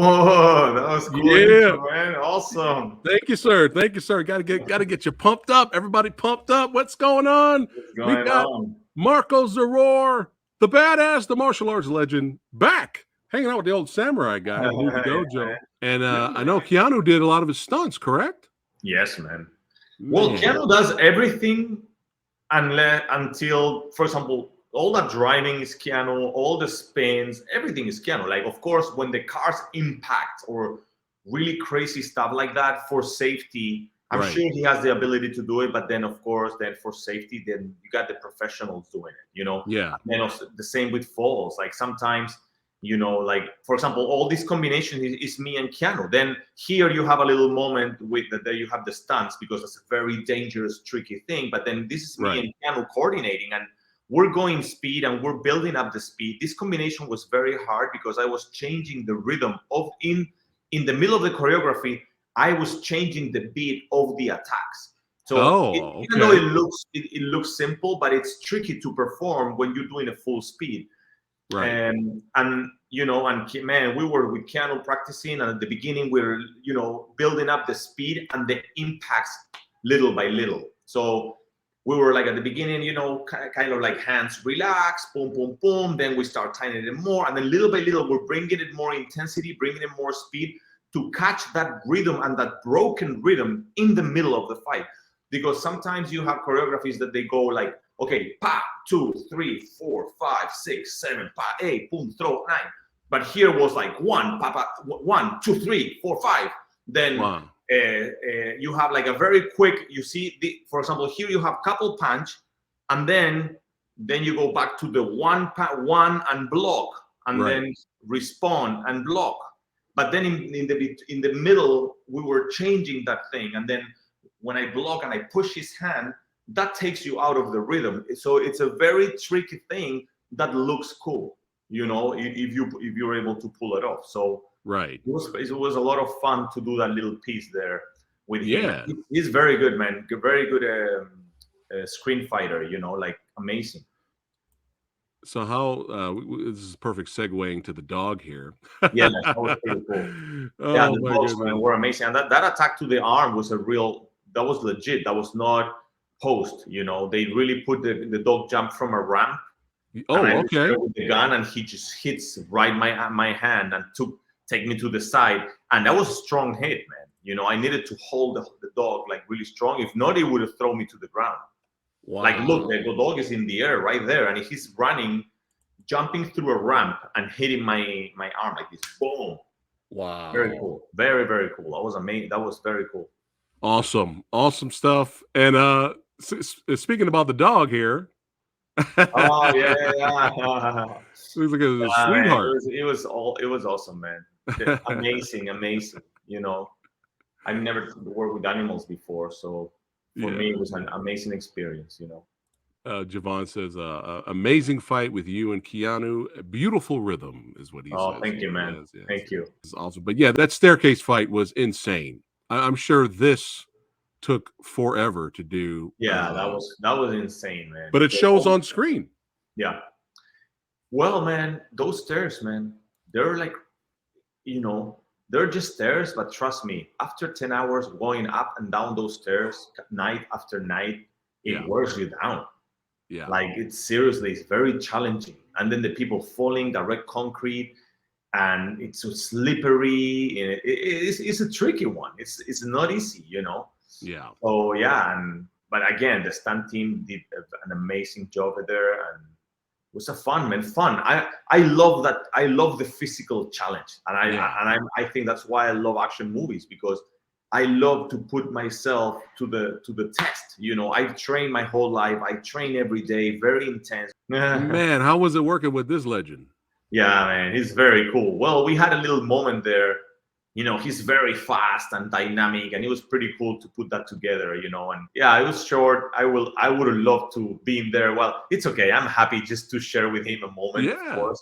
Oh, that was cool. Yeah, Intro, man. Awesome. thank you, sir. Thank you, sir. Got to get you pumped up. Everybody pumped up. What's going on? What's We going got on? Marko Zaror, the badass, the martial arts legend, back hanging out with the old samurai guy at the dojo. And I know Keanu did a lot of his stunts, correct? Yes, man. Well, Keanu does everything until, for example, all that driving is Keanu, all the spins, everything is Keanu. Like, of course, when the cars impact or really crazy stuff like that for safety, I'm sure he has the ability to do it. But then, of course, then for safety, then you got the professionals doing it, you know? Yeah. And then also the same with falls. Like sometimes, you know, like, for example, all this combination is me and Keanu. Then here you have a little moment with that you have the stunts because it's a very dangerous, tricky thing. But then this is me and Keanu coordinating, and we're going speed and we're building up the speed. This combination was very hard because I was changing the rhythm of in the middle of the choreography. I was changing the beat of the attacks. So even though it looks simple, but it's tricky to perform when you're doing a full speed. And you know, and man, we were with Keanu practicing, and at the beginning we're, you know, building up the speed and the impacts little by little. So we were like at the beginning, you know, kind of like hands relax, boom, boom, boom. Then we start tightening it more, and then little by little we're bringing it more intensity, bringing it more speed to catch that rhythm and that broken rhythm in the middle of the fight. Because sometimes you have choreographies that they go like, okay, pa, 2, 3, 4, 5, 6, 7, pa, 8, boom, throw 9. But here was like 1, pa, pa, 1, 2, 3, 4, 5. Then you have like a very quick. You see, for example, here you have couple punch, and then you go back to the one and block, and then respond and block. But then in the middle, we were changing that thing, and then when I block and I push his hand, that takes you out of the rhythm. So it's a very tricky thing that looks cool, you know, if you're able to pull it off. So it was a lot of fun to do that little piece there with him. He's very good, man. Very good screen fighter, you know, like amazing. So how this is perfect segueing to the dog here. Yeah, that was pretty cool. Yeah, the dogs, man, were amazing. And that attack to the arm was that was legit. That was not post, you know. They really put the dog jump from a ramp. Oh, and I okay. with the gun, and he just hits right my hand and take me to the side. And that was a strong hit, man. You know, I needed to hold the dog like really strong. If not, it would have thrown me to the ground. Wow. Like, look, the dog is in the air right there, and he's running, jumping through a ramp and hitting my arm like this. Boom. Wow. Very cool. Very, very cool. That was amazing. That was very cool. Awesome. Awesome stuff. And speaking about the dog here. Oh yeah. He's like a sweetheart. It was awesome, man. Amazing. You know, I never worked with animals before, so for me it was an amazing experience, you know. Javon says, amazing fight with you and Keanu. A beautiful rhythm is what he says. Oh, thank you, man. Yes. Thank you. It's awesome. But yeah, that staircase fight was insane. I'm sure this took forever to do. Yeah, that was insane, man. But it shows on screen. Yeah. Well, man, those stairs, man, they're like, you know, they're just stairs, but trust me, after 10 hours going up and down those stairs night after night, it wears you down. Yeah. Like, it's very challenging. And then the people falling, direct concrete, and it's so slippery. It's a tricky one. It's not easy, you know. Yeah. Oh yeah, but again, the stunt team did an amazing job there, and it was fun. I love that. I love the physical challenge, and I think that's why I love action movies, because I love to put myself to the test. You know, I've trained my whole life. I train every day, very intense. Man, how was it working with this legend? Yeah, man, he's very cool. Well, we had a little moment there. You know, he's very fast and dynamic, and it was pretty cool to put that together, you know. And yeah, it was short. I would have loved to be in there. Well, it's okay. I'm happy just to share with him a moment, of course.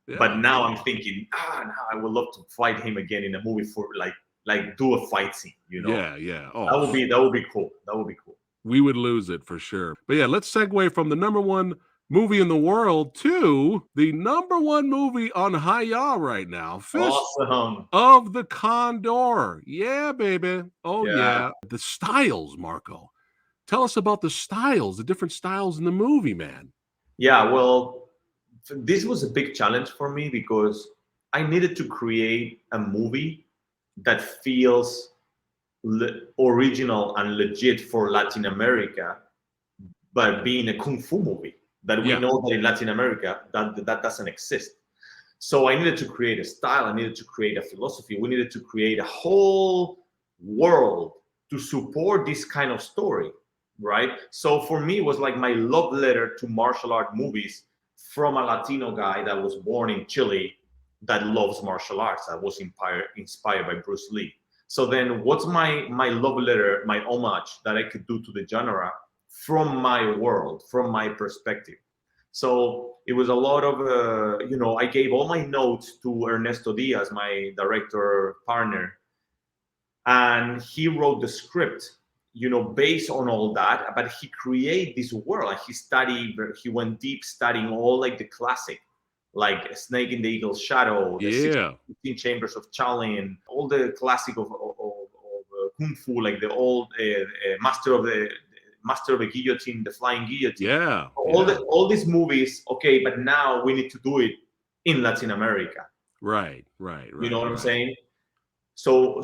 Yeah. But now I'm thinking, now I would love to fight him again in a movie for like do a fight scene, you know. Yeah. Oh, that would be cool. That would be cool. We would lose it for sure. But yeah, let's segue from the #1 movie in the world to the #1 movie on Hiya right now, Fist Awesome. of the Condor. Yeah, baby. Oh, Yeah. yeah. The styles, Marco. Tell us about the styles, the different styles in the movie, man. Yeah. Well, this was a big challenge for me because I needed to create a movie that feels original and legit for Latin America, but being a kung fu movie that we Yeah. know that in Latin America that doesn't exist. So I needed to create a style. I needed to create a philosophy. We needed to create a whole world to support this kind of story, right? So for me, it was like my love letter to martial art movies from a Latino guy that was born in Chile that loves martial arts. I was inspired by Bruce Lee. So then, what's my love letter, my homage that I could do to the genre from my world, from my perspective? So it was a lot of, I gave all my notes to Ernesto Diaz, my director partner, and he wrote the script, based on all that. But he created this world, and he went deep studying all like the classic, like Snake in the Eagle's Shadow, the Yeah. 16 Chambers of Shaolin, all the classic of Kung Fu, like the old Master of the Guillotine, the Flying Guillotine. Yeah. All these movies, okay, but now we need to do it in Latin America. Right. You know what I'm saying? So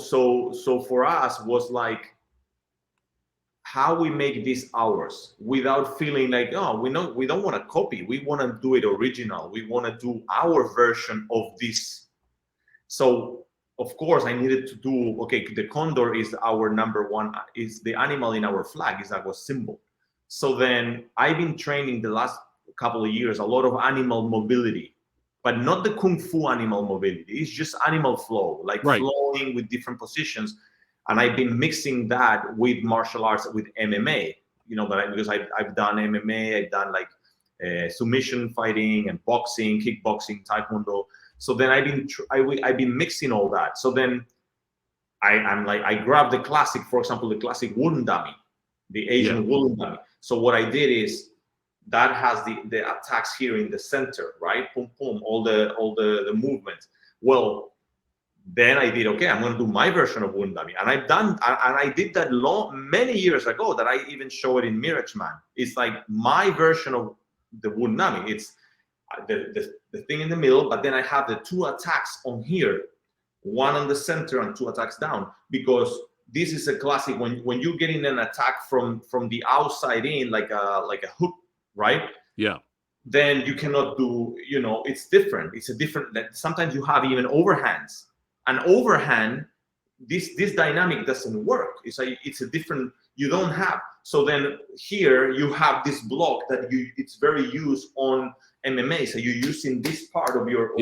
for us was like how we make this ours without feeling like, oh, we don't want to copy. We want to do it original. We want to do our version of this. So of course I needed to do, okay, the condor is our #1, is the animal in our flag, is our symbol. So then I've been training the last couple of years a lot of animal mobility, but not the kung fu animal mobility. It's just animal flow, like flowing with different positions. And I've been mixing that with martial arts, with MMA, because I've done MMA, I've done like submission fighting and boxing, kickboxing, taekwondo. So then I've been mixing all that. So then I grabbed the classic, for example, the classic wooden dummy, the Asian wooden dummy. So what I did is that has the attacks here in the center, right? Boom, boom, all the movements. Well, then I did, okay, I'm going to do my version of wooden dummy, and I did that many years ago. That I even show it in Mirage Man. It's like my version of the wooden dummy. It's the thing in the middle, but then I have the 2 attacks on here, 1 on the center and 2 attacks down, because this is a classic when you're getting an attack from the outside in, like a hook, right? Yeah. Then you cannot do, it's different. It's a different. Sometimes you have even overhands. An overhand, this dynamic doesn't work. It's a different. You don't have. So then here you have this block that it's very used on MMA. So you're using this part of your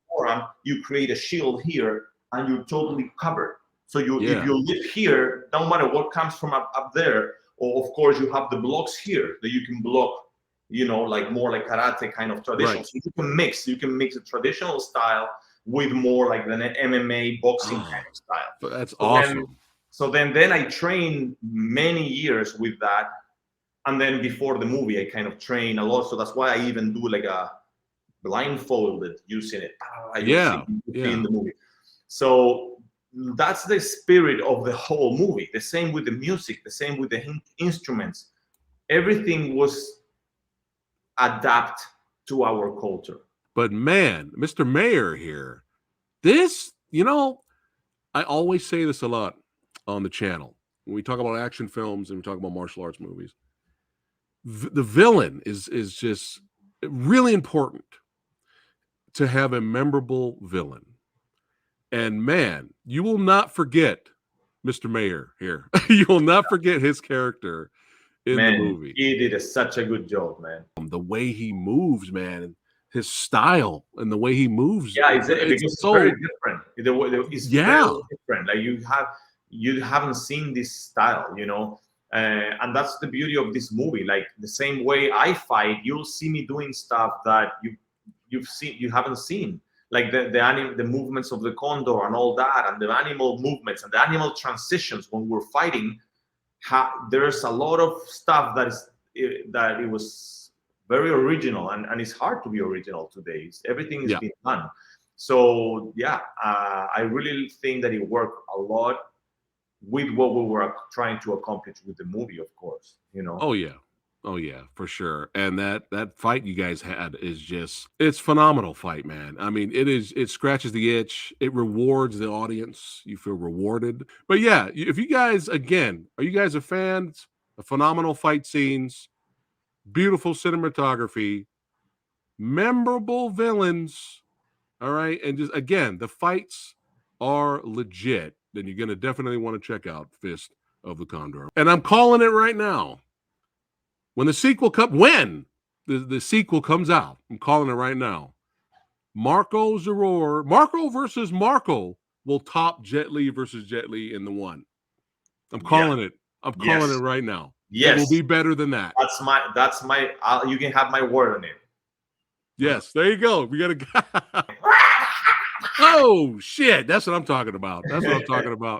forearm. You create a shield here, and you're totally covered. So if you live here, no matter what comes from up there, or of course you have the blocks here that you can block. Like more like karate kind of traditional. Right. So you can mix a traditional style with more like an MMA boxing kind of style. That's awesome. So then I trained many years with that. And then before the movie, I kind of train a lot. So that's why I even do like a blindfolded using it. In the movie. So that's the spirit of the whole movie. The same with the music, the same with the instruments. Everything was adapt to our culture. But man, Mr. Mayor here, this, I always say this a lot on the channel when we talk about action films and we talk about martial arts movies. The villain is just really important to have a memorable villain. And man, you will not forget Mr. Mayor here. You will not forget his character in the movie. He did such a good job, man. The way he moves, man, his style and the way he moves. Yeah, because it's very different. It's very different. Like you haven't seen this style, and that's the beauty of this movie. Like the same way I fight, you'll see me doing stuff that you haven't seen. Like the movements of the condor and all that, and the animal movements and the animal transitions when we're fighting. There's a lot of stuff that it was very original, and it's hard to be original today. Everything is Yeah. being done. So yeah, I really think that it worked a lot with what we were trying to accomplish with the movie, of course. Oh yeah. Oh yeah, for sure. And that fight you guys had is just, it's phenomenal fight, man. I mean, it scratches the itch. It rewards the audience. You feel rewarded. But yeah, if you guys, again, are you guys a fans of phenomenal fight scenes, beautiful cinematography, memorable villains, all right, and just again, the fights are legit, then you're going to definitely want to check out Fist of the Condor. And I'm calling it right now. When the sequel the sequel comes out, I'm calling it right now. Marko Zaror, Marko versus Marko will top Jet Li versus Jet Li in the one. I'm calling it. I'm calling it right now. Yes. It will be better than that. That's my you can have my word on it. Yes, there you go. We got a guy. Oh shit, that's what I'm talking about. That's what I'm talking about.